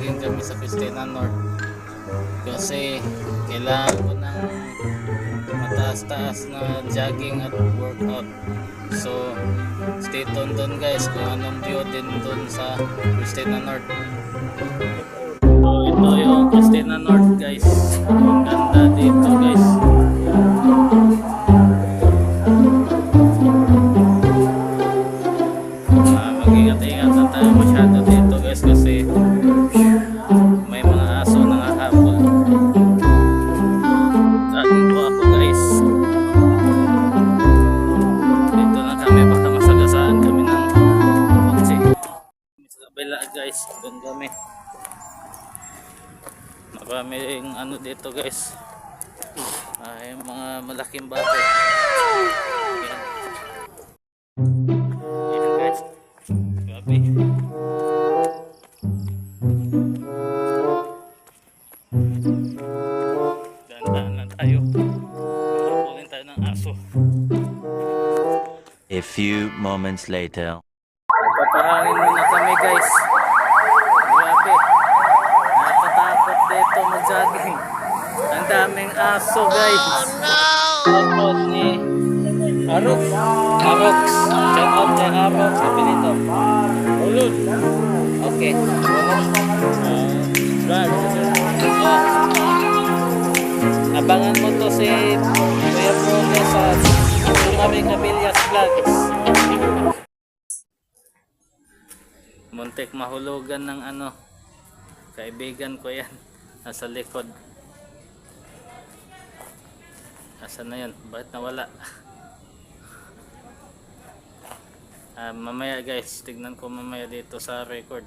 jogging kami sa Christina North kasi kailangan ko ng mataas-taas na jogging at workout. So stay tuned doon guys kung anong view din doon sa Christina North. So ito yung Christina North guys, ang ganda dito guys. Mag-ingat-ingat na tayo masyado dito guys kasi may mga aso nangahabol. Saging po ako guys. Dito na kami, baka masagasaan kami ng kotse. Sa kabila guys, doon kami. Maraming ano dito guys, ay mga malaking bato. Ayan guys, grabe. Dahan-dahan lang tayo, pulin tayo ng aso. A few moments later. Papahangin muna kami guys. Grabe, nakatakot dito mag-jogging. Ang daming aso guys. Tapos ni Arox. Shout out kay Arox. Sabi nito ulod. Okay. Abangan mo to si Kuya Prone sa Sumabing Cabillas Vlogs. Muntik mahulugan ng ano, kaibigan ko yan, nasa likod. Asan na yun? Bakit nawala? Mamaya guys, tignan ko mamaya dito sa record.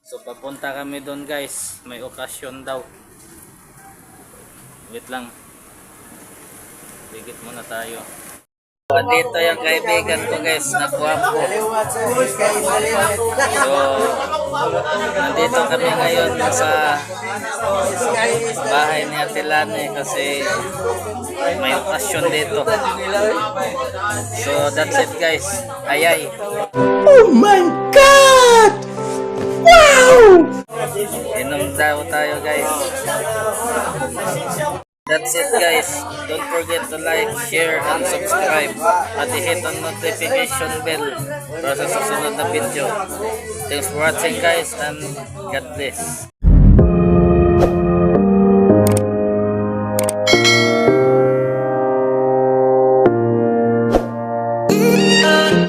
So papunta kami doon guys, may okasyon daw. Wait lang, bigit muna tayo. Dito yung kaibigan ko guys, nakuha ko. So, nandito kami ngayon sa bahay ni Ate Lani kasi may okasyon dito. So, that's it guys. Ayay. Oh my God! Wow! Inom daw tayo guys. That's it guys. Don't forget to like, share, and subscribe. At i-hit on notification bell para sa susunod na video. Thanks for watching guys and God bless.